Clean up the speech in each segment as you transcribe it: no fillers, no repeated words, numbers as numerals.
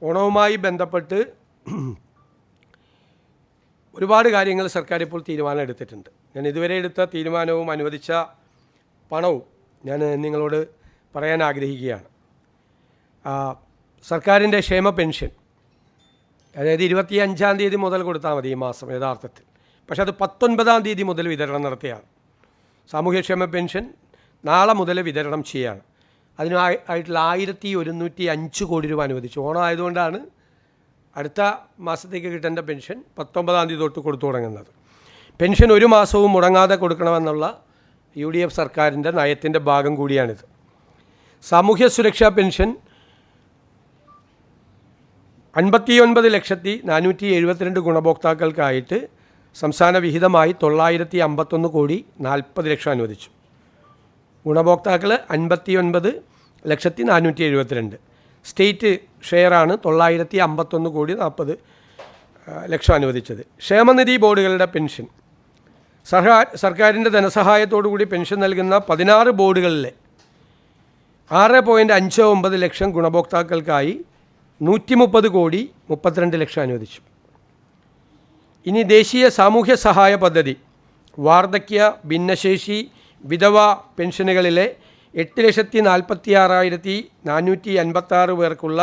ഓണവുമായി ബന്ധപ്പെട്ട് ഒരുപാട് കാര്യങ്ങൾ സർക്കാർ ഇപ്പോൾ തീരുമാനം എടുത്തിട്ടുണ്ട്. ഞാൻ ഇതുവരെ എടുത്ത തീരുമാനവും അനുവദിച്ച പണവും ഞാൻ നിങ്ങളോട് പറയാൻ ആഗ്രഹിക്കുകയാണ്. സർക്കാരിൻ്റെ ക്ഷേമ പെൻഷൻ, അതായത് 25-ാം തീയതി മുതൽ കൊടുത്താൽ മതി ഈ മാസം യഥാർത്ഥത്തിൽ. പക്ഷേ അത് 19-ാം തീയതി മുതൽ വിതരണം നടത്തിയാണ്. സാമൂഹ്യക്ഷേമ പെൻഷൻ നാളെ മുതൽ വിതരണം ചെയ്യുകയാണ്. അതിനായിട്ടുള്ള 1105 കോടി രൂപ അനുവദിച്ചു. ഓണം ആയതുകൊണ്ടാണ് അടുത്ത മാസത്തേക്ക് കിട്ടേണ്ട പെൻഷൻ 19-ാം തീയതി തൊട്ട് കൊടുത്തു തുടങ്ങുന്നത്. പെൻഷൻ ഒരു മാസവും മുടങ്ങാതെ കൊടുക്കണമെന്നുള്ള UDF സർക്കാരിൻ്റെ നയത്തിൻ്റെ ഭാഗം കൂടിയാണിത്. സാമൂഹ്യ സുരക്ഷാ പെൻഷൻ 59,472 ഗുണഭോക്താക്കൾക്കായിട്ട് സംസ്ഥാന വിഹിതമായി 951 കോടി 40 ലക്ഷം അനുവദിച്ചു. ഗുണഭോക്താക്കൾ 59,472. സ്റ്റേറ്റ് ഷെയറാണ് 951 കോടി 40 ലക്ഷം അനുവദിച്ചത്. ക്ഷേമനിധി ബോർഡുകളുടെ പെൻഷൻ, സർക്കാരിൻ്റെ ധനസഹായത്തോടുകൂടി പെൻഷൻ നൽകുന്ന 16 ബോർഡുകളിലെ 6.59 ലക്ഷം ഗുണഭോക്താക്കൾക്കായി 130 കോടി 32 ലക്ഷം അനുവദിച്ചു. ഇനി ദേശീയ സാമൂഹ്യ സഹായ പദ്ധതി, വാർദ്ധക്യ, ഭിന്നശേഷി, വിധവ പെൻഷനുകളിലെ 8,46,456 പേർക്കുള്ള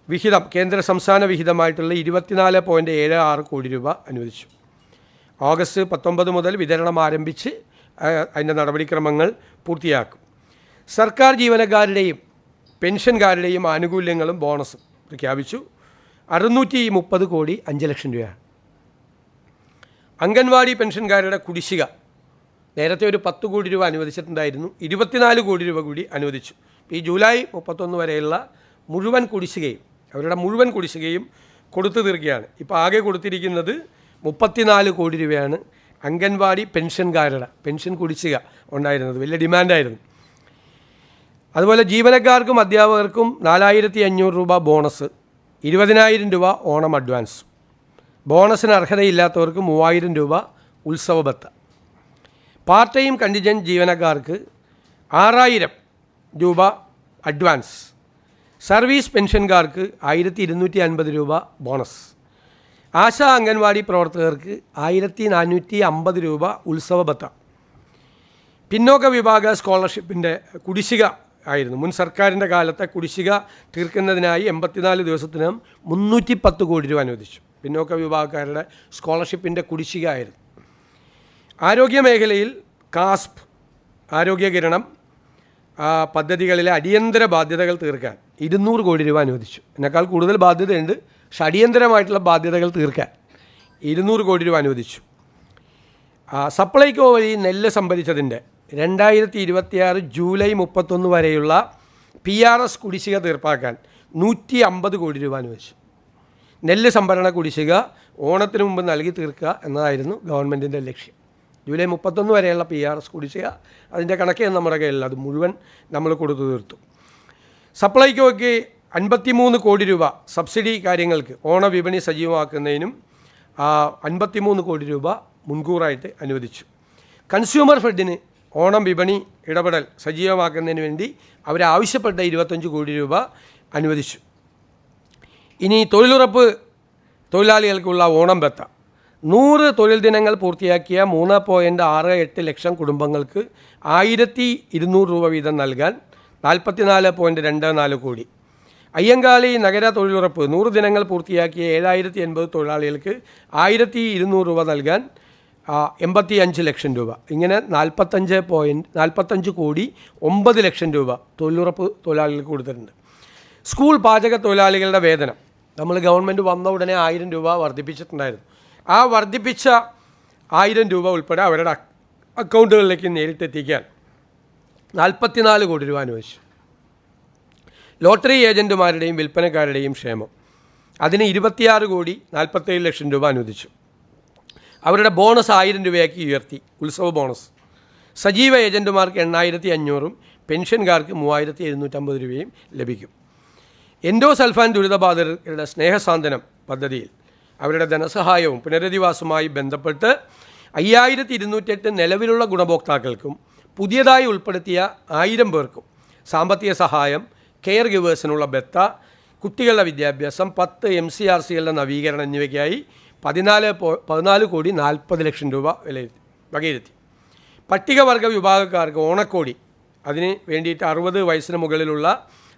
വിഹിതം കേന്ദ്ര സംസ്ഥാന വിഹിതമായിട്ടുള്ള 24.76 കോടി രൂപ അനുവദിച്ചു. ഓഗസ്റ്റ് 19 മുതൽ വിതരണം ആരംഭിച്ച് അതിൻ്റെ നടപടിക്രമങ്ങൾ പൂർത്തിയാക്കും. സർക്കാർ ജീവനക്കാരുടെയും പെൻഷൻകാരുടെയും ആനുകൂല്യങ്ങളും ബോണസും പ്രഖ്യാപിച്ചു. 630 കോടി 5 ലക്ഷം രൂപയാണ്. അംഗൻവാടി പെൻഷൻകാരുടെ കുടിശ്ശിക നേരത്തെ ഒരു 10 കോടി രൂപ അനുവദിച്ചിട്ടുണ്ടായിരുന്നു. 24 കോടി രൂപ കൂടി അനുവദിച്ചു. ഈ ജൂലൈ 31 വരെയുള്ള മുഴുവൻ കുടിശ്ശികയും അവരുടെ മുഴുവൻ കുടിശ്ശികയും കൊടുത്തു തീർക്കുകയാണ്. ഇപ്പോൾ ആകെ കൊടുത്തിരിക്കുന്നത് 34 കോടി രൂപയാണ്. അംഗൻവാടി പെൻഷൻകാരുടെ പെൻഷൻ കുടിശ്ശിക ഉണ്ടായിരുന്നത് വലിയ ഡിമാൻഡായിരുന്നു. അതുപോലെ ജീവനക്കാർക്കും അധ്യാപകർക്കും 4,500 രൂപ ബോണസ്, 20,000 രൂപ ഓണം അഡ്വാൻസ്. ബോണസിന് അർഹതയില്ലാത്തവർക്ക് 3,000 രൂപ ഉത്സവ ബത്ത. പാർട്ട് ടൈം കണ്ടിജൻറ്റ് ജീവനക്കാർക്ക് 6,000 രൂപ അഡ്വാൻസ്. സർവീസ് പെൻഷൻകാർക്ക് 1,250 രൂപ ബോണസ്. ആശാ അംഗൻവാടി പ്രവർത്തകർക്ക് 1,450 രൂപ ഉത്സവ ബത്ത. പിന്നോക്ക വിഭാഗ സ്കോളർഷിപ്പിൻ്റെ കുടിശ്ശിക ആയിരുന്നു. മുൻ സർക്കാരിൻ്റെ കാലത്തെ കുടിശ്ശിക തീർക്കുന്നതിനായി 84 ദിവസത്തിനകം 310 കോടി രൂപ അനുവദിച്ചു. പിന്നോക്ക വിഭാഗക്കാരുടെ സ്കോളർഷിപ്പിൻ്റെ കുടിശ്ശിക ആയിരുന്നു. ആരോഗ്യ മേഖലയിൽ കാസ്പ്, ആരോഗ്യകിരണം പദ്ധതികളിലെ അടിയന്തര ബാധ്യതകൾ തീർക്കാൻ 200 കോടി രൂപ അനുവദിച്ചു. ഇതിനേക്കാൾ കൂടുതൽ ബാധ്യതയുണ്ട്, പക്ഷെ അടിയന്തരമായിട്ടുള്ള ബാധ്യതകൾ തീർക്കാൻ 200 കോടി രൂപ അനുവദിച്ചു. സപ്ലൈകോ വഴി നെല്ല് സംഭരിച്ചതിൻ്റെ 2026 ജൂലൈ 31 വരെയുള്ള PRS കുടിശ്ശിക തീർപ്പാക്കാൻ 150 കോടി രൂപ അനുവദിച്ചു. നെല്ല് സംഭരണ കുടിശ്ശിക ഓണത്തിന് മുമ്പ് നൽകി തീർക്കുക എന്നതായിരുന്നു ഗവൺമെൻറ്റിൻ്റെ ലക്ഷ്യം. ജൂലൈ 31 വരെയുള്ള PRS കുടിശ്ശിക അതിൻ്റെ കണക്കേ നമ്മുടെ കയ്യിലുള്ള അത് മുഴുവൻ നമ്മൾ കൊടുത്തു തീർത്തു. സപ്ലൈകോയ്ക്ക് 53 കോടി രൂപ സബ്സിഡി കാര്യങ്ങൾക്ക് ഓണവിപണി സജീവമാക്കുന്നതിനും 53 കോടി രൂപ മുൻകൂറായിട്ട് അനുവദിച്ചു. കൺസ്യൂമർ ഫെഡിന് ഓണം വിപണി ഇടപെടൽ സജീവമാക്കുന്നതിന് വേണ്ടി അവരാവശ്യപ്പെട്ട 25 കോടി രൂപ അനുവദിച്ചു. ഇനി തൊഴിലുറപ്പ് തൊഴിലാളികൾക്കുള്ള ഓണം ബത്ത, 100 തൊഴിൽ ദിനങ്ങൾ പൂർത്തിയാക്കിയ 3.68 ലക്ഷം കുടുംബങ്ങൾക്ക് 1,200 രൂപ വീതം നൽകാൻ 44.24 കോടി. അയ്യങ്കാളി നഗര തൊഴിലുറപ്പ് 100 ദിനങ്ങൾ പൂർത്തിയാക്കിയ 7,080 തൊഴിലാളികൾക്ക് 1,200 രൂപ നൽകാൻ 85 ലക്ഷം രൂപ. ഇങ്ങനെ 45 കോടി 9 ലക്ഷം രൂപ തൊഴിലുറപ്പ് തൊഴിലാളികൾക്ക് കൊടുത്തിട്ടുണ്ട്. സ്കൂൾ പാചക തൊഴിലാളികളുടെ വേതനം നമ്മൾ ഗവൺമെൻറ് വന്ന ഉടനെ 1,000 രൂപ വർദ്ധിപ്പിച്ചിട്ടുണ്ടായിരുന്നു. ആ വർദ്ധിപ്പിച്ച 1,000 രൂപ ഉൾപ്പെടെ അവരുടെ അക്കൗണ്ടുകളിലേക്ക് നേരിട്ടെത്തിക്കാൻ 44 കോടി രൂപ അനുവദിച്ചു. ലോട്ടറി ഏജൻറ്റുമാരുടെയും വിൽപ്പനക്കാരുടെയും ക്ഷേമം, അതിന് 26 കോടി 47 ലക്ഷം രൂപ അനുവദിച്ചു. അവരുടെ ബോണസ് 1000 രൂപയാക്കി ഉയർത്തി, ഉത്സവ ബോണസ്. സജീവ ഏജൻറ്റുമാർക്ക് 8,500-ഉം പെൻഷൻകാർക്ക് 3,750 രൂപയും ലഭിക്കും. എൻഡോസൾഫാൻ ദുരിതബാധിതരുടെ സ്നേഹസാന്ത്വനം പദ്ധതിയിൽ അവരുടെ ധനസഹായവും പുനരധിവാസവുമായി ബന്ധപ്പെട്ട് 5,208 നിലവിലുള്ള ഗുണഭോക്താക്കൾക്കും പുതിയതായി ഉൾപ്പെടുത്തിയ 1,000 പേർക്കും സാമ്പത്തിക സഹായം, കെയർ ഗിവേഴ്സിനുള്ള ബത്ത, കുട്ടികളുടെ വിദ്യാഭ്യാസം, 10 MCRCകളുടെ നവീകരണം എന്നിവയ്ക്കായി 14,40,40,00,000 രൂപ വകയിരുത്തി. പട്ടികവർഗ വിഭാഗക്കാർക്ക് ഓണക്കോടി, അതിന് വേണ്ടിയിട്ട് 60 വയസ്സിന് മുകളിലുള്ള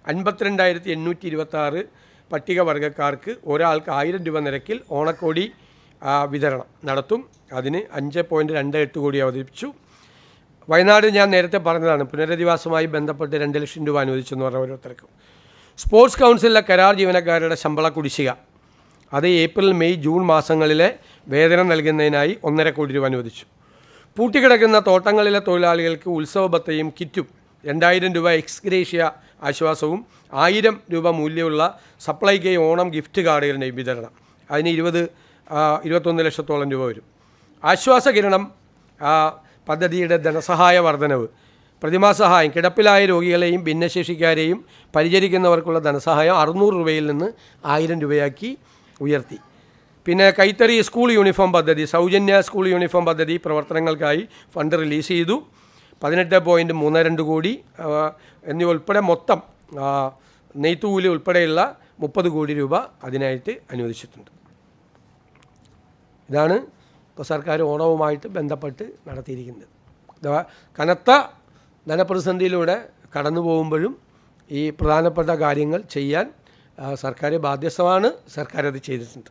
52,826 പട്ടികവർഗക്കാർക്ക് ഒരാൾക്ക് 1000 രൂപ നിരക്കിൽ ഓണക്കോടി വിതരണം നടത്തും. അതിന് 5.28 കോടി അവതരിപ്പിച്ചു. വയനാട് ഞാൻ നേരത്തെ പറഞ്ഞതാണ്, പുനരധിവാസവുമായി ബന്ധപ്പെട്ട് 2 ലക്ഷം രൂപ അനുവദിച്ചെന്ന് പറഞ്ഞ ഓരോരുത്തർക്കും. സ്പോർട്സ് കൗൺസിലിലെ കരാർ ജീവനക്കാരുടെ ശമ്പള കുടിശ്ശിക, അത് ഏപ്രിൽ, മെയ്, ജൂൺ മാസങ്ങളിലെ വേതനം നൽകുന്നതിനായി 1.5 കോടി രൂപ അനുവദിച്ചു. പൂട്ടിക്കിടക്കുന്ന തോട്ടങ്ങളിലെ തൊഴിലാളികൾക്ക് ഉത്സവ ഭത്തയും കിറ്റും 2000 രൂപ എക്സ്ഗ്രേഷ്യ ആശ്വാസവും 1000 രൂപ മൂല്യമുള്ള സപ്ലൈകൈ ഓണം ഗിഫ്റ്റ് കാർഡുകളുടെയും വിതരണം, അതിന് 21 ലക്ഷത്തോളം രൂപ വരും. ആശ്വാസകിരണം പദ്ധതിയുടെ ധനസഹായ വർധനവ്, പ്രതിമാസഹായം, കിടപ്പിലായ രോഗികളെയും ഭിന്നശേഷിക്കാരെയും പരിചരിക്കുന്നവർക്കുള്ള ധനസഹായം 600 രൂപയിൽ നിന്ന് 1000 രൂപയാക്കി ഉയർത്തി. പിന്നെ കൈത്തറി സ്കൂൾ യൂണിഫോം പദ്ധതി, സൗജന്യ സ്കൂൾ യൂണിഫോം പദ്ധതി പ്രവർത്തനങ്ങൾക്കായി ഫണ്ട് റിലീസ് ചെയ്തു. 18.32 കോടി എന്നിവ ഉൾപ്പെടെ മൊത്തം നെയ്ത്തുകൂലി ഉൾപ്പെടെയുള്ള 30 കോടി രൂപ അതിനായിട്ട് അനുവദിച്ചിട്ടുണ്ട്. ഇതാണ് ഇപ്പോൾ സർക്കാർ ഓണവുമായിട്ട് ബന്ധപ്പെട്ട് നടത്തിയിരിക്കുന്നത്. കനത്ത ധനപ്രതിസന്ധിയിലൂടെ കടന്നു പോകുമ്പോഴും ഈ പ്രധാനപ്പെട്ട കാര്യങ്ങൾ ചെയ്യാൻ സർക്കാർ ബാധ്യസ്ഥമാണ്. സർക്കാർ അത് ചെയ്തിട്ടുണ്ട്.